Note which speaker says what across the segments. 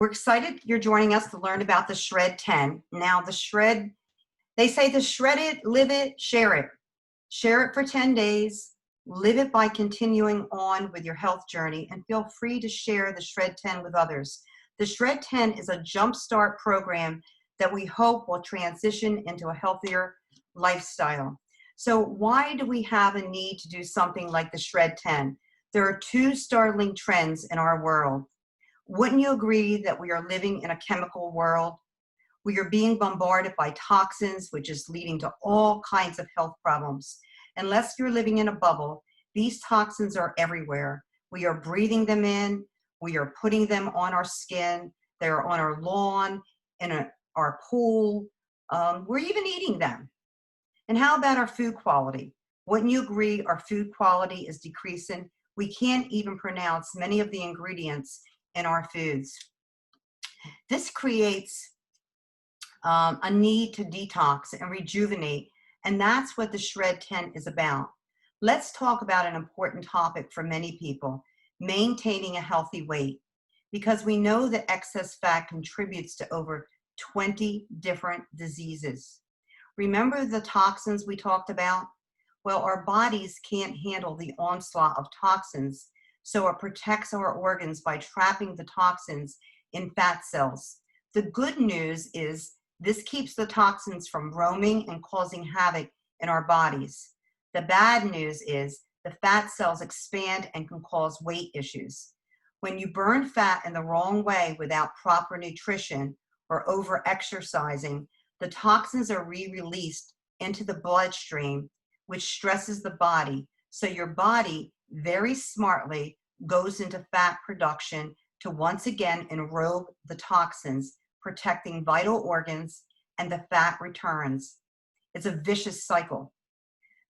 Speaker 1: We're excited you're joining us to learn about the Shred 10. Now, they say to shred it, live it, share it. Share it for 10 days, live it by continuing on with your health journey, and feel free to share the Shred 10 with others. The Shred 10 is a jumpstart program that we hope will transition into a healthier lifestyle. So why do we have a need to do something like the Shred 10? There are two startling trends in our world. Wouldn't you agree that we are living in a chemical world? We are being bombarded by toxins, which is leading to all kinds of health problems. Unless you're living in a bubble, these toxins are everywhere. We are breathing them in. We are putting them on our skin. They're on our lawn, in our pool. We're even eating them. And how about our food quality? Wouldn't you agree our food quality is decreasing? We can't even pronounce many of the ingredients in our foods. This creates a need to detox and rejuvenate, and that's what the Shred 10 is about. Let's talk about an important topic for many people, maintaining a healthy weight, because we know that excess fat contributes to over 20 different diseases. Remember the toxins we talked about? Well, our bodies can't handle the onslaught of toxins, so it protects our organs by trapping the toxins in fat cells. The good news is this keeps the toxins from roaming and causing havoc in our bodies. The bad news is the fat cells expand and can cause weight issues. When you burn fat in the wrong way without proper nutrition or over-exercising, the toxins are re-released into the bloodstream, which stresses the body. So your body very smartly goes into fat production to once again enrobe the toxins, protecting vital organs, and the fat returns. It's a vicious cycle.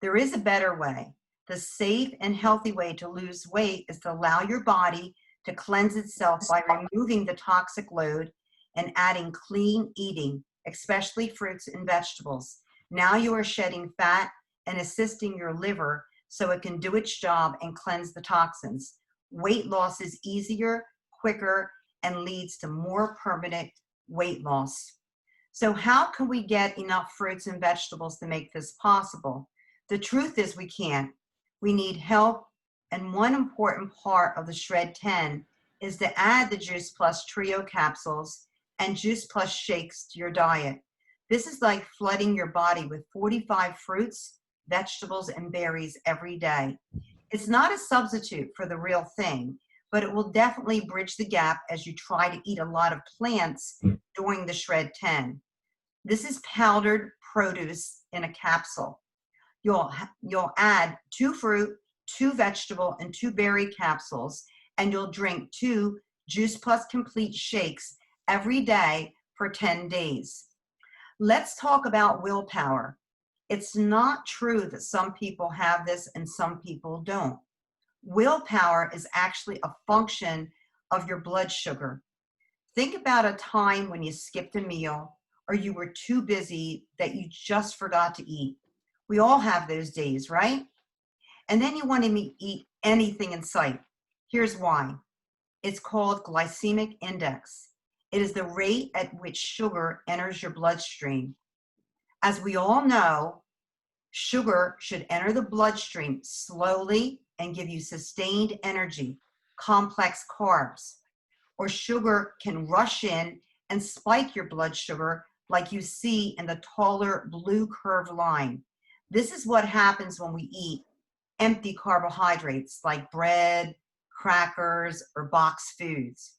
Speaker 1: There is a better way. The safe and healthy way to lose weight is to allow your body to cleanse itself by removing the toxic load and adding clean eating, especially fruits and vegetables. Now you are shedding fat and assisting your liver so it can do its job and cleanse the toxins. Weight loss is easier, quicker, and leads to more permanent weight loss. So how can we get enough fruits and vegetables to make this possible? The truth is we can't. We need help, and one important part of the Shred 10 is to add the Juice Plus Trio capsules and Juice Plus shakes to your diet. This is like flooding your body with 45 fruits, vegetables, and berries every day. It's not a substitute for the real thing, but it will definitely bridge the gap as you try to eat a lot of plants during the Shred 10. This is powdered produce in a capsule. You'll add 2 fruit, 2 vegetable, and 2 berry capsules, and you'll drink 2 Juice Plus Complete shakes every day for 10 days. Let's talk about willpower. It's not true that some people have this and some people don't. Willpower is actually a function of your blood sugar. Think about a time when you skipped a meal or you were too busy that you just forgot to eat. We all have those days, right? And then you want to eat anything in sight. Here's why. It's called glycemic index. It is the rate at which sugar enters your bloodstream. As we all know, sugar should enter the bloodstream slowly and give you sustained energy, complex carbs. Or sugar can rush in and spike your blood sugar like you see in the taller blue curved line. This is what happens when we eat empty carbohydrates like bread, crackers, or boxed foods.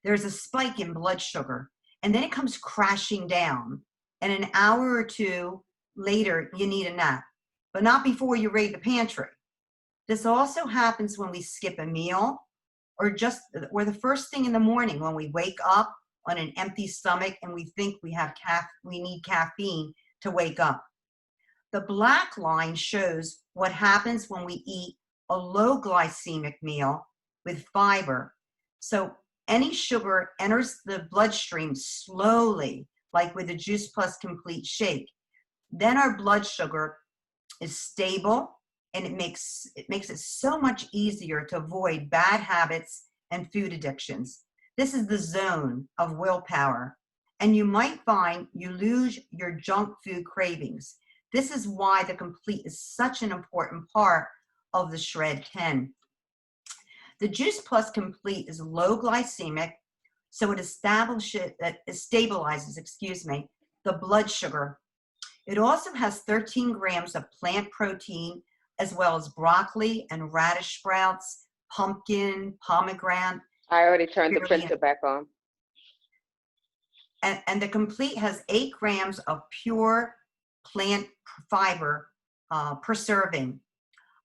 Speaker 1: There's a spike in blood sugar, and then it comes crashing down. And an hour or two later, you need a nap, but not before you raid the pantry. This also happens when we skip a meal or the first thing in the morning when we wake up on an empty stomach and we think we need caffeine to wake up. The black line shows what happens when we eat a low glycemic meal with fiber. So any sugar enters the bloodstream slowly, like with a Juice Plus Complete shake. Then our blood sugar is stable, and it makes it so much easier to avoid bad habits and food addictions. This is the zone of willpower. And you might find you lose your junk food cravings. This is why the Complete is such an important part of the Shred 10. The Juice Plus Complete is low glycemic, so it stabilizes, the blood sugar. It also has 13 grams of plant protein, as well as broccoli and radish sprouts, pumpkin, pomegranate.
Speaker 2: I already turned the printer back on.
Speaker 1: And the Complete has 8 grams of pure plant fiber per serving.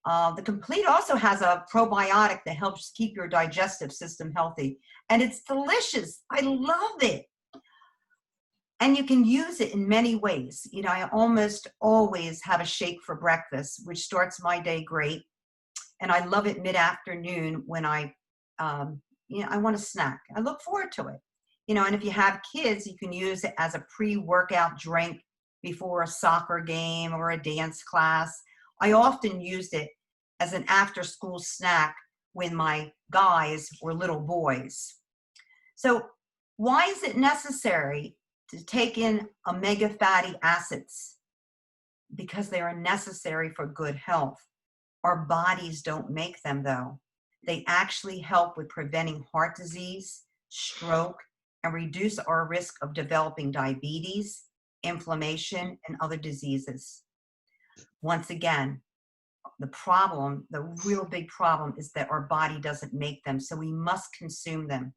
Speaker 1: The Complete also has a probiotic that helps keep your digestive system healthy. And it's delicious. I love it. And you can use it in many ways. You know, I almost always have a shake for breakfast, which starts my day great. And I love it mid-afternoon when I want a snack. I look forward to it. You know, and if you have kids, you can use it as a pre-workout drink before a soccer game or a dance class. I often used it as an after-school snack when my guys were little boys. So why is it necessary to take in omega fatty acids? Because they are necessary for good health. Our bodies don't make them, though. They actually help with preventing heart disease, stroke, and reduce our risk of developing diabetes, inflammation, and other diseases. Once again, the real big problem is that our body doesn't make them, so we must consume them.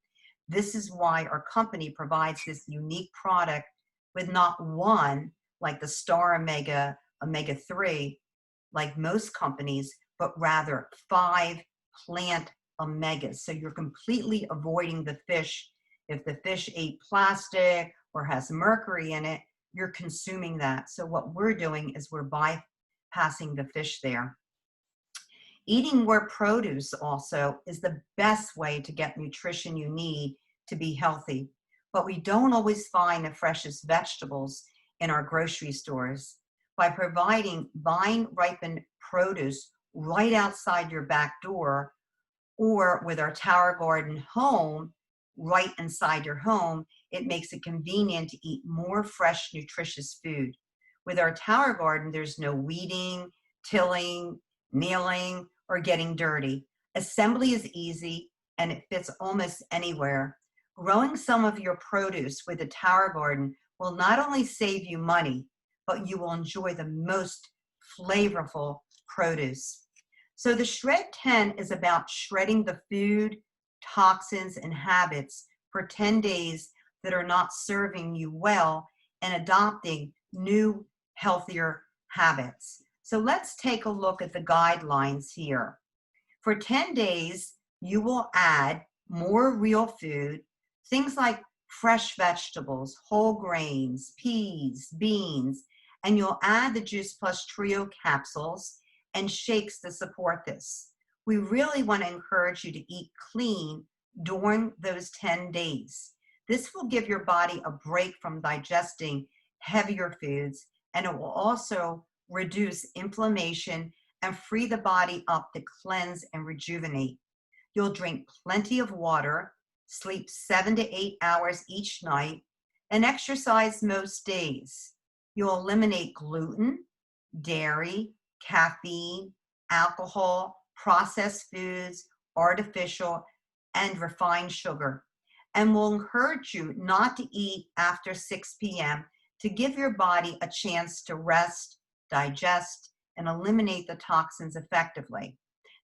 Speaker 1: This is why our company provides this unique product with not one, like the Star Omega-3, like most companies, but rather 5 plant omegas. So you're completely avoiding the fish. If the fish ate plastic or has mercury in it, you're consuming that. So what we're doing is we're bypassing the fish there. Eating more produce also is the best way to get nutrition you need to be healthy. But we don't always find the freshest vegetables in our grocery stores. By providing vine-ripened produce right outside your back door, or with our Tower Garden home, right inside your home, it makes it convenient to eat more fresh, nutritious food. With our Tower Garden, there's no weeding, tilling, kneeling, or getting dirty. Assembly is easy and it fits almost anywhere. Growing some of your produce with a Tower Garden will not only save you money, but you will enjoy the most flavorful produce. So the Shred 10 is about shredding the food, toxins, and habits for 10 days that are not serving you well and adopting new, healthier habits. So let's take a look at the guidelines here. For 10 days, you will add more real food, things like fresh vegetables, whole grains, peas, beans, and you'll add the Juice Plus Trio capsules and shakes to support this. We really want to encourage you to eat clean during those 10 days. This will give your body a break from digesting heavier foods, and it will also reduce inflammation and free the body up to cleanse and rejuvenate. You'll drink plenty of water, sleep 7 to 8 hours each night, and exercise most days. You'll eliminate gluten, dairy, caffeine, alcohol, processed foods, artificial, and refined sugar. And we'll encourage you not to eat after 6 p.m. to give your body a chance to rest, digest, and eliminate the toxins effectively.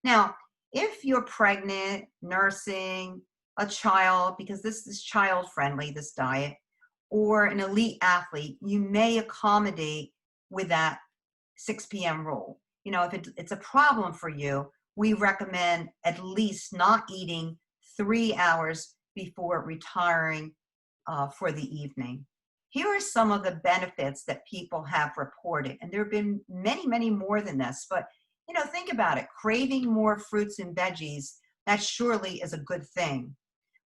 Speaker 1: Now, if you're pregnant, nursing, a child, because this is child-friendly, this diet, or an elite athlete, you may accommodate with that 6 p.m. rule. You know, if it's a problem for you, we recommend at least not eating 3 hours before retiring for the evening. Here are some of the benefits that people have reported, and there have been many, many more than this, but you know, think about it. Craving more fruits and veggies, that surely is a good thing.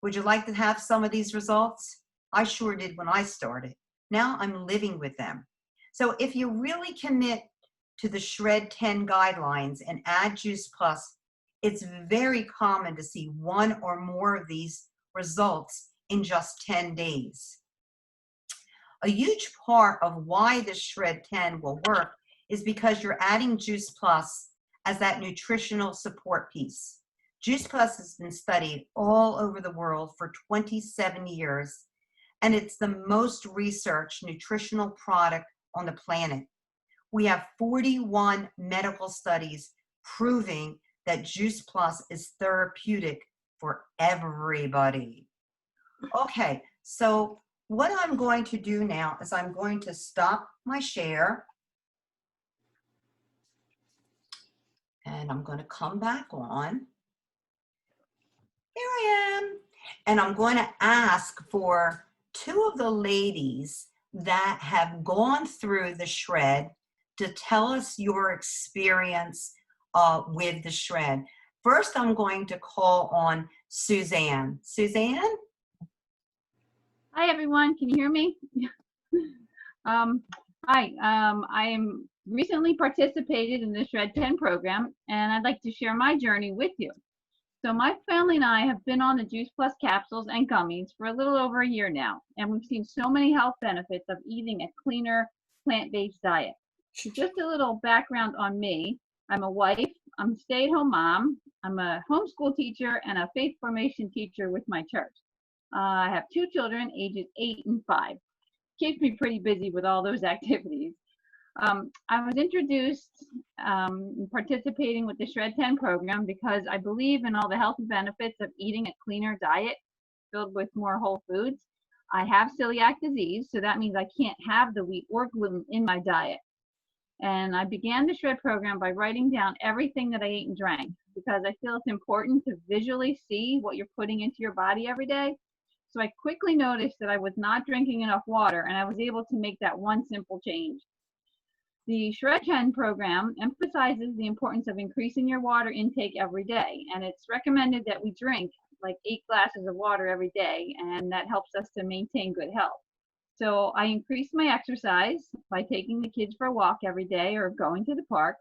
Speaker 1: Would you like to have some of these results? I sure did when I started. Now I'm living with them. So if you really commit to the Shred 10 guidelines and add Juice Plus, it's very common to see one or more of these results in just 10 days. A huge part of why the Shred 10 will work is because you're adding Juice Plus as that nutritional support piece. Juice Plus has been studied all over the world for 27 years, and it's the most researched nutritional product on the planet. We have 41 medical studies proving that Juice Plus is therapeutic for everybody. Okay, so what I'm going to do now is I'm going to stop my share, and I'm going to come back on. Here I am. And I'm going to ask for two of the ladies that have gone through the Shred to tell us your experience with the Shred. First, I'm going to call on Suzanne. Suzanne?
Speaker 3: Hi, everyone. Can you hear me? Hi. I am recently participated in the Shred 10 program, and I'd like to share my journey with you. So my family and I have been on the Juice Plus capsules and gummies for a little over a year now, and we've seen so many health benefits of eating a cleaner, plant-based diet. Just a little background on me. I'm a wife, I'm a stay-at-home mom, I'm a homeschool teacher, and a faith formation teacher with my church. I have two children, ages 8 and 5. Keeps me pretty busy with all those activities. I was introduced participating with the Shred 10 program because I believe in all the health benefits of eating a cleaner diet filled with more whole foods. I have celiac disease, so that means I can't have the wheat or gluten in my diet. And I began the Shred program by writing down everything that I ate and drank because I feel it's important to visually see what you're putting into your body every day. So I quickly noticed that I was not drinking enough water, and I was able to make that one simple change. The Shred 10 program emphasizes the importance of increasing your water intake every day, and it's recommended that we drink like 8 glasses of water every day, and that helps us to maintain good health. So I increased my exercise by taking the kids for a walk every day or going to the park.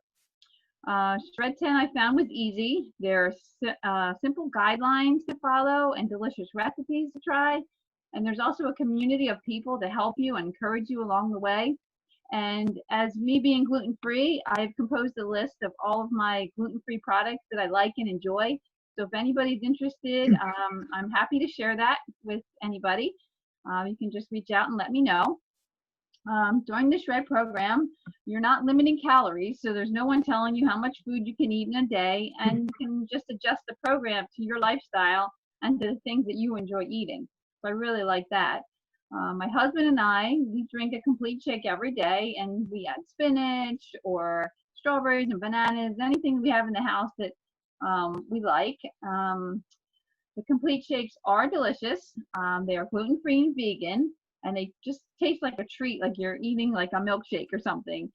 Speaker 3: Shred 10 I found was easy. There are simple guidelines to follow and delicious recipes to try. And there's also a community of people to help you and encourage you along the way. And as me being gluten-free, I've composed a list of all of my gluten-free products that I like and enjoy. So if anybody's interested, I'm happy to share that with anybody. You can just reach out and let me know. During the Shred program, you're not limiting calories, so there's no one telling you how much food you can eat in a day, and you can just adjust the program to your lifestyle and to the things that you enjoy eating. So I really like that. My husband and I, we drink a complete shake every day, and we add spinach or strawberries and bananas, anything we have in the house that we like. The complete shakes are delicious. They are gluten-free and vegan, and they just taste like a treat, like you're eating like a milkshake or something.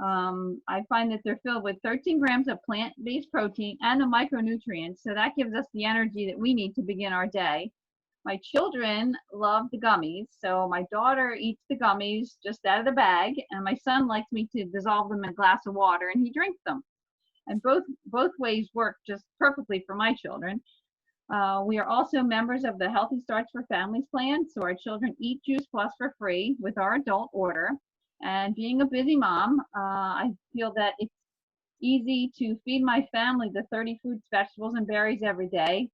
Speaker 3: I find that they're filled with 13 grams of plant-based protein and the micronutrients, so that gives us the energy that we need to begin our day. My children love the gummies, so my daughter eats the gummies just out of the bag, and my son likes me to dissolve them in a glass of water, and he drinks them. And both ways work just perfectly for my children. We are also members of the Healthy Starts for Families plan, so our children eat Juice Plus for free with our adult order. And being a busy mom, I feel that it's easy to feed my family the 30 fruits, vegetables, and berries every day.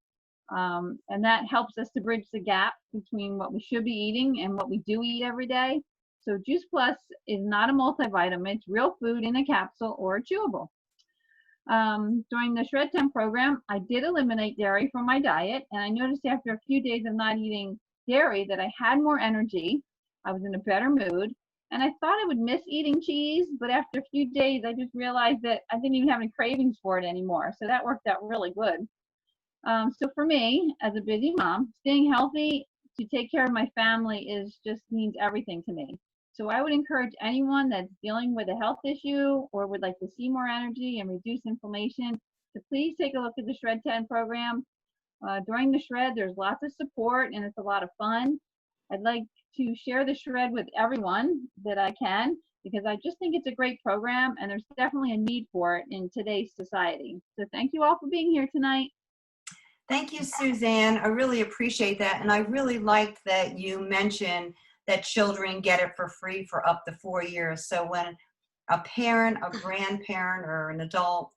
Speaker 3: And that helps us to bridge the gap between what we should be eating and what we do eat every day. So Juice Plus is not a multivitamin, it's real food in a capsule or a chewable. During the Shred 10 program, I did eliminate dairy from my diet, and I noticed after a few days of not eating dairy that I had more energy, I was in a better mood, and I thought I would miss eating cheese, but after a few days, I just realized that I didn't even have any cravings for it anymore, so that worked out really good. So for me, as a busy mom, staying healthy to take care of my family just means everything to me. So I would encourage anyone that's dealing with a health issue or would like to see more energy and reduce inflammation to please take a look at the Shred 10 program. During the Shred, there's lots of support and it's a lot of fun. I'd like to share the Shred with everyone that I can because I just think it's a great program and there's definitely a need for it in today's society. So thank you all for being here tonight.
Speaker 1: Thank you, Suzanne. I really appreciate that. And I really liked that you mentioned that children get it for free for up to 4 years. So when a parent, a grandparent, or an adult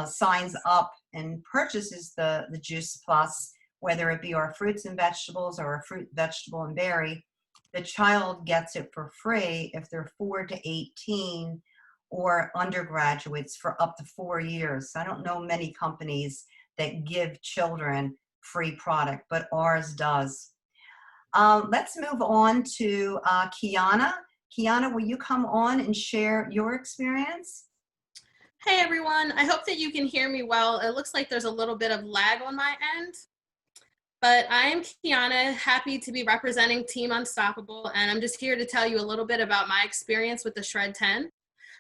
Speaker 1: signs up and purchases the Juice Plus, whether it be our fruits and vegetables or a fruit, vegetable, and berry, the child gets it for free if they're 4 to 18 or undergraduates for up to 4 years. I don't know many companies that give children free product, but ours does. Let's move on to Kiana. Kiana, will you come on and share your experience?
Speaker 4: Hey everyone, I hope that you can hear me well. It looks like there's a little bit of lag on my end, but I am Kiana, happy to be representing Team Unstoppable, and I'm just here to tell you a little bit about my experience with the Shred 10.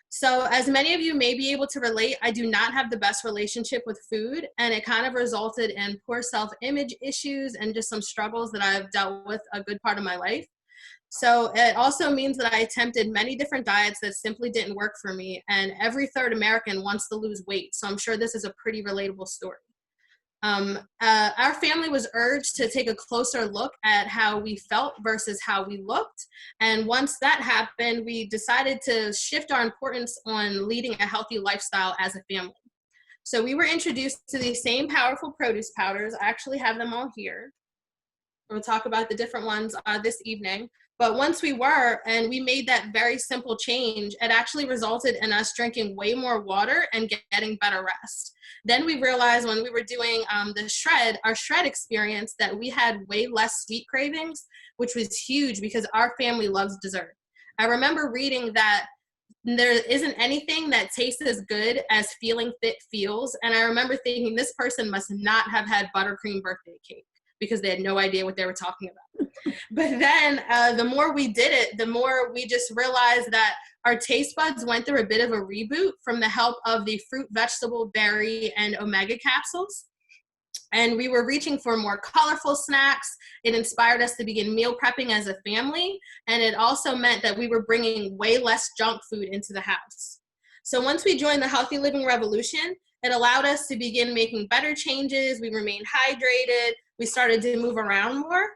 Speaker 4: So as many of you may be able to relate, I do not have the best relationship with food, and it kind of resulted in poor self-image issues and just some struggles that I've dealt with a good part of my life. So it also means that I attempted many different diets that simply didn't work for me, and every third American wants to lose weight, so I'm sure this is a pretty relatable story. Our family was urged to take a closer look at how we felt versus how we looked. And once that happened, we decided to shift our importance on leading a healthy lifestyle as a family. So we were introduced to these same powerful produce powders. I actually have them all here. We'll talk about the different ones this evening. But once we were, and we made that very simple change, it actually resulted in us drinking way more water and getting better rest. Then we realized when we were doing our shred experience, that we had way less sweet cravings, which was huge because our family loves dessert. I remember reading that there isn't anything that tastes as good as feeling fit feels. And I remember thinking this person must not have had buttercream birthday cake, because they had no idea what they were talking about. But then the more we did it, the more we just realized that our taste buds went through a bit of a reboot from the help of the fruit, vegetable, berry, and omega capsules. And we were reaching for more colorful snacks. It inspired us to begin meal prepping as a family. And it also meant that we were bringing way less junk food into the house. So once we joined the Healthy Living Revolution, it allowed us to begin making better changes. We remained hydrated. We started to move around more.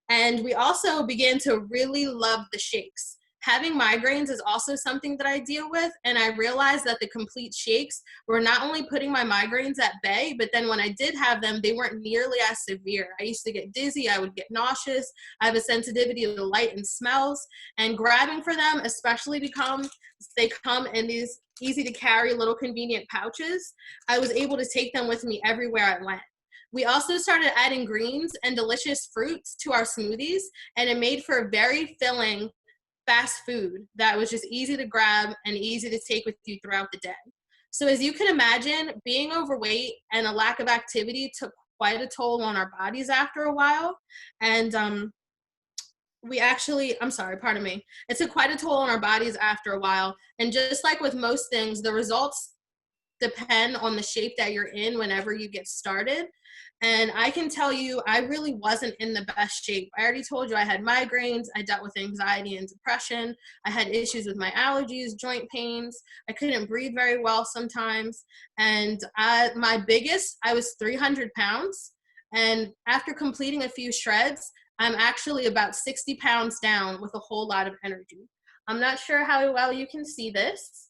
Speaker 4: And we also began to really love the shakes. Having migraines is also something that I deal with. And I realized that the complete shakes were not only putting my migraines at bay, but then when I did have them, they weren't nearly as severe. I used to get dizzy. I would get nauseous. I have a sensitivity to light and smells. And grabbing for them, especially because they come in these easy to carry little convenient pouches, I was able to take them with me everywhere I went. We also started adding greens and delicious fruits to our smoothies, and it made for a very filling fast food that was just easy to grab and easy to take with you throughout the day. So as you can imagine, being overweight and a lack of activity took quite a toll on our bodies after a while. And it took quite a toll on our bodies after a while. And just like with most things, the results depend on the shape that you're in whenever you get started. And I can tell you, I really wasn't in the best shape. I already told you I had migraines. I dealt with anxiety and depression. I had issues with my allergies, joint pains. I couldn't breathe very well sometimes. And I was 300 pounds. And after completing a few shreds, I'm actually about 60 pounds down with a whole lot of energy. I'm not sure how well you can see this.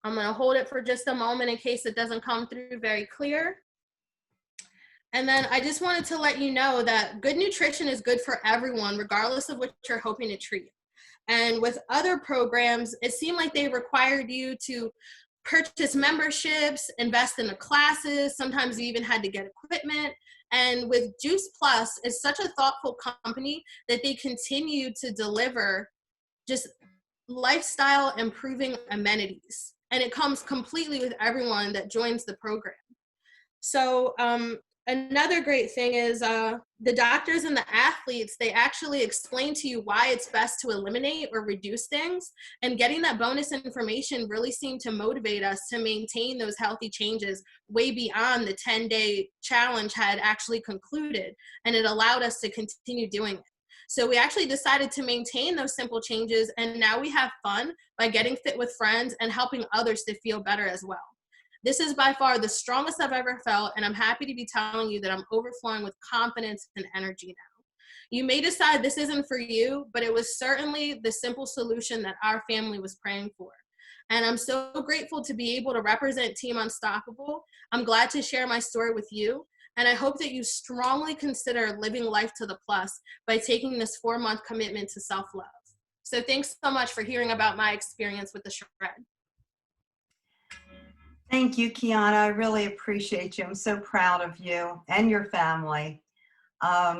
Speaker 4: I'm going to hold it for just a moment in case it doesn't come through very clear. And then I just wanted to let you know that good nutrition is good for everyone, regardless of what you're hoping to treat. And with other programs, it seemed like they required you to purchase memberships, invest in the classes. Sometimes you even had to get equipment. And with Juice Plus, it's such a thoughtful company that they continue to deliver just lifestyle improving amenities. And it comes completely with everyone that joins the program. So another great thing is the doctors and the athletes, they actually explain to you why it's best to eliminate or reduce things. And getting that bonus information really seemed to motivate us to maintain those healthy changes way beyond the 10-day challenge had actually concluded. And it allowed us to continue doing it. So we actually decided to maintain those simple changes, and now we have fun by getting fit with friends and helping others to feel better as well. This is by far the strongest I've ever felt, and I'm happy to be telling you that I'm overflowing with confidence and energy now. You may decide this isn't for you, but it was certainly the simple solution that our family was praying for. And I'm so grateful to be able to represent Team Unstoppable. I'm glad to share my story with you. And I hope that you strongly consider living life to the plus by taking this 4-month commitment to self-love. So thanks so much for hearing about my experience with the shred.
Speaker 1: Thank you, Kiana. I really appreciate you. I'm so proud of you and your family.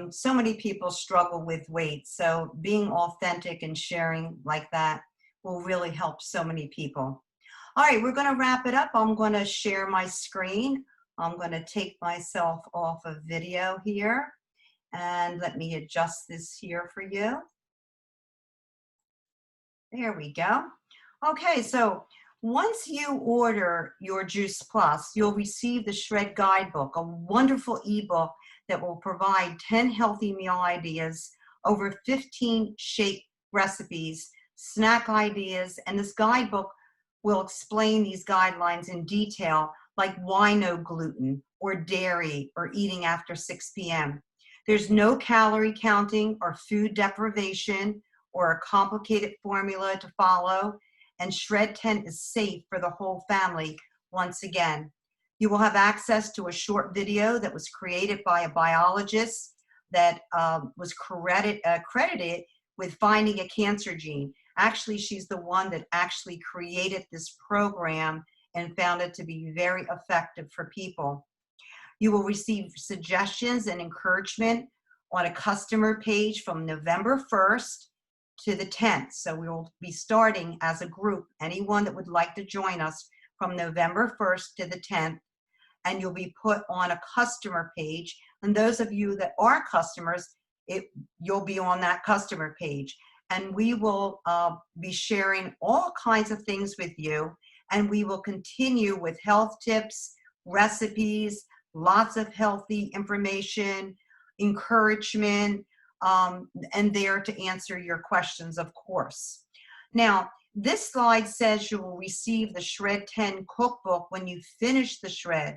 Speaker 1: So many people struggle with weight, so being authentic and sharing like that will really help so many people. All right, we're going to wrap it up. I'm going to share my screen. I'm going to take myself off of video here, and let me adjust this here for you. There we go. Okay, so once you order your Juice Plus, you'll receive the Shred Guidebook, a wonderful ebook that will provide 10 healthy meal ideas, over 15 shake recipes, snack ideas, and this guidebook will explain these guidelines in detail, like why no gluten or dairy or eating after 6 p.m. There's no calorie counting or food deprivation or a complicated formula to follow, and Shred 10 is safe for the whole family once again. You will have access to a short video that was created by a biologist that was credited with finding a cancer gene. Actually, she's the one that actually created this program and found it to be very effective for people. You will receive suggestions and encouragement on a customer page from November 1st to the 10th. So we will be starting as a group, anyone that would like to join us from November 1st to the 10th, and you'll be put on a customer page. And those of you that are customers, you'll be on that customer page. And we will be sharing all kinds of things with you. And we will continue with health tips, recipes, lots of healthy information, encouragement, and there to answer your questions, of course. Now, this slide says you will receive the Shred 10 cookbook when you finish the shred.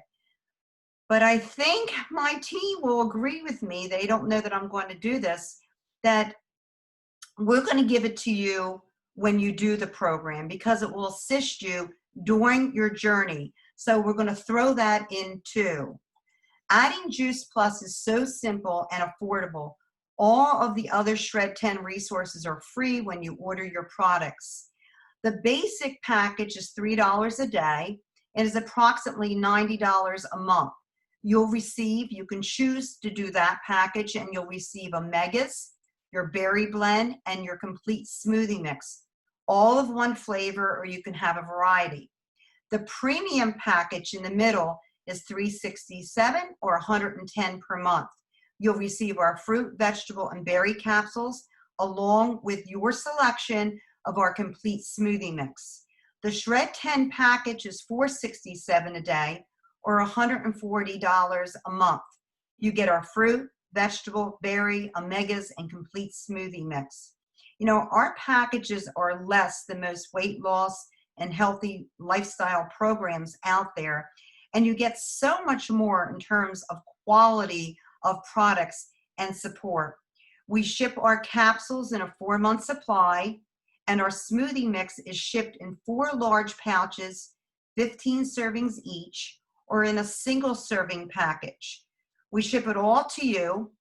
Speaker 1: But I think my team will agree with me, they don't know that I'm going to do this, that we're going to give it to you when you do the program because it will assist you during your journey. So we're going to throw that in too. Adding Juice Plus is so simple and affordable. All of the other Shred 10 resources are free when you order your products. The basic package is $3 a day. It is approximately $90 a month. You can choose to do that package, and you'll receive omegas, your berry blend, and your complete smoothie mix, all of one flavor, or you can have a variety. The premium package in the middle is $367 or $110 per month. You'll receive our fruit, vegetable, and berry capsules along with your selection of our complete smoothie mix. The Shred 10 package is $467 a day or $140 a month. You get our fruit, vegetable, berry, omegas, and complete smoothie mix. You know, our packages are less than most weight loss and healthy lifestyle programs out there, and you get so much more in terms of quality of products and support. We ship our capsules in a 4-month supply, and our smoothie mix is shipped in 4 large pouches, 15 servings each, or in a single serving package. We ship it all to you,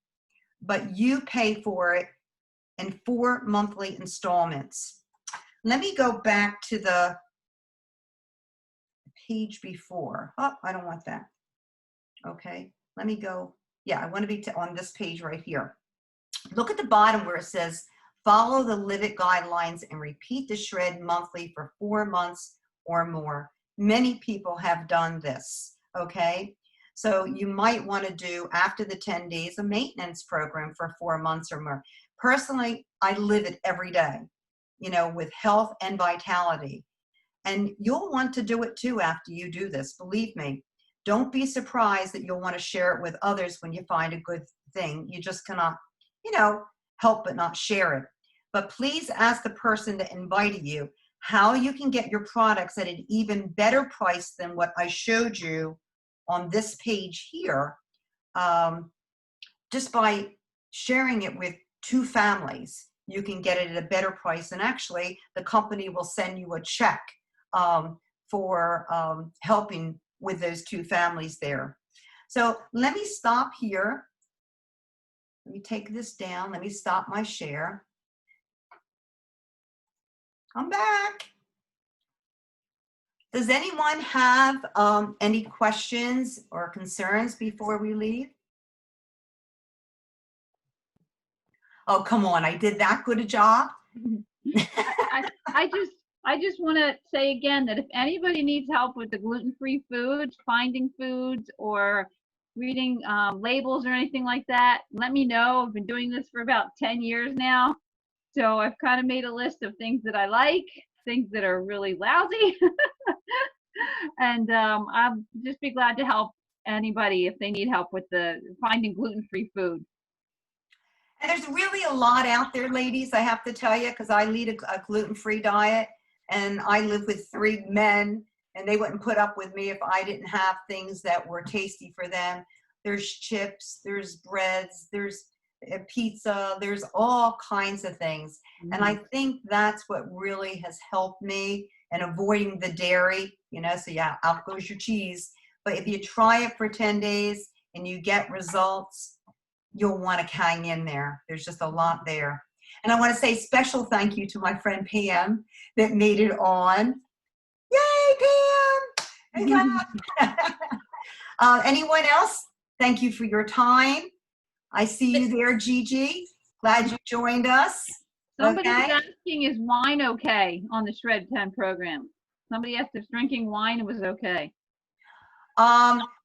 Speaker 1: but you pay for it in 4 monthly installments. Let me go back to the page before. Oh, I don't want that. Okay, let me go. Yeah, I want to be on this page right here. Look at the bottom where it says, follow the Live It guidelines and repeat the shred monthly for 4 months or more. Many people have done this, okay? So you might want to do, after the 10 days, a maintenance program for 4 months or more. Personally, I live it every day, you know, with health and vitality. And you'll want to do it too after you do this, believe me. Don't be surprised that you'll want to share it with others when you find a good thing. You just cannot, you know, help but not share it. But please ask the person that invited you, how you can get your products at an even better price than what I showed you on this page here, just by sharing it with 2 families. You can get it at a better price, and actually the company will send you a check for helping with those 2 families there. So let me stop here. Let me take this down. Let me stop my share. I'm back. Does anyone have any questions or concerns before we leave? Oh, come on, I did that good a job.
Speaker 3: I just want to say again that if anybody needs help with the gluten-free foods, finding foods, or reading labels or anything like that, let me know. I've been doing this for about 10 years now. So I've kind of made a list of things that I like, things that are really lousy. And I'll just be glad to help anybody if they need help with the finding gluten-free food.
Speaker 1: And there's really a lot out there, ladies, I have to tell you, because I lead a gluten-free diet, and I live with 3 men, and they wouldn't put up with me if I didn't have things that were tasty for them. There's chips, there's breads, there's pizza, there's all kinds of things. And I think that's what really has helped me in avoiding the dairy, you know, so yeah, out goes your cheese. But if you try it for 10 days and you get results, you'll want to hang in there. There's just a lot there. And I want to say special thank you to my friend Pam that made it on. Yay, Pam! Anyone else? Thank you for your time. I see you there, Gigi. Glad you joined us.
Speaker 3: Somebody
Speaker 1: Okay.
Speaker 3: was asking, is wine okay on the Shred 10 program? Somebody asked if drinking wine was okay.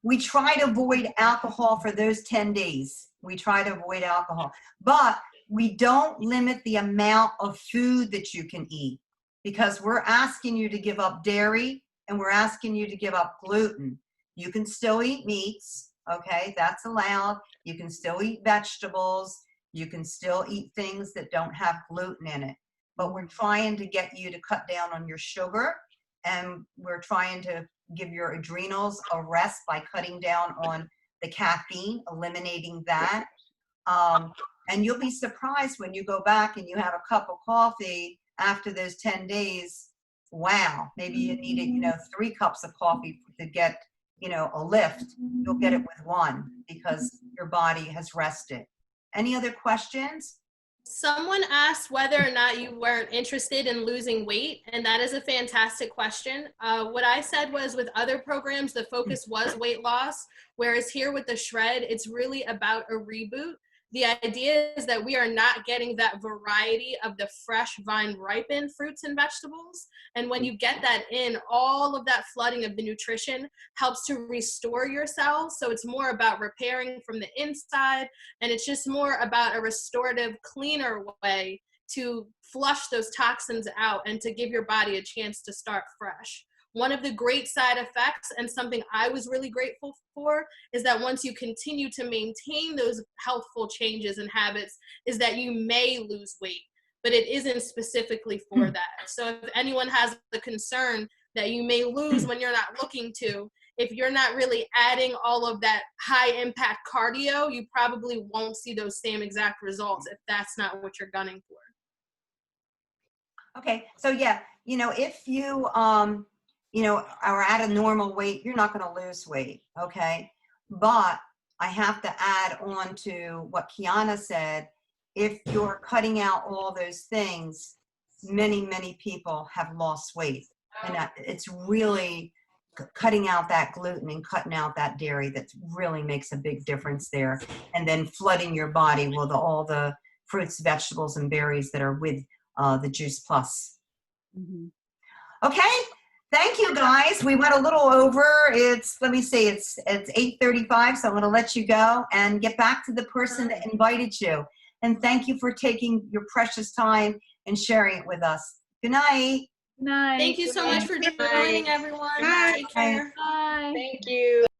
Speaker 1: We try to avoid alcohol for those 10 days. We try to avoid alcohol, but we don't limit the amount of food that you can eat, because we're asking you to give up dairy and we're asking you to give up gluten. You can still eat meats, okay? That's allowed. You can still eat vegetables. You can still eat things that don't have gluten in it, but we're trying to get you to cut down on your sugar, and we're trying to give your adrenals a rest by cutting down on the caffeine, eliminating that. And you'll be surprised when you go back and you have a cup of coffee after those 10 days. Wow, maybe you needed, you know, 3 cups of coffee to get, you know, a lift. You'll get it with 1 because your body has rested. Any other questions?
Speaker 4: Someone asked whether or not you weren't interested in losing weight, and that is a fantastic question. What I said was, with other programs, the focus was weight loss, whereas here with the Shred, it's really about a reboot. The idea is that we are not getting that variety of the fresh vine ripened fruits and vegetables. And when you get that in, all of that flooding of the nutrition helps to restore your cells. So it's more about repairing from the inside. And it's just more about a restorative, cleaner way to flush those toxins out and to give your body a chance to start fresh. One of the great side effects, and something I was really grateful for, is that once you continue to maintain those healthful changes and habits, is that you may lose weight, but it isn't specifically for that. So if anyone has the concern that you may lose when you're not looking to, if you're not really adding all of that high impact cardio, you probably won't see those same exact results if that's not what you're gunning for.
Speaker 1: Okay, so yeah, you know, if you, you know, are at a normal weight, you're not going to lose weight, okay? But I have to add on to what Kiana said. If you're cutting out all those things, many, many people have lost weight. And it's really cutting out that gluten and cutting out that dairy that really makes a big difference there. And then flooding your body with all the fruits, vegetables, and berries that are with the Juice Plus.
Speaker 3: Mm-hmm.
Speaker 1: Okay. Thank you, guys. We went a little over. Let me see, it's 8:35, so I'm going to let you go and get back to the person that invited you. And thank you for taking your precious time and sharing it with us. Good night.
Speaker 3: Nice.
Speaker 4: Thank you so much for joining, everyone.
Speaker 2: Bye.
Speaker 4: Take care.
Speaker 3: Bye.
Speaker 2: Thank you.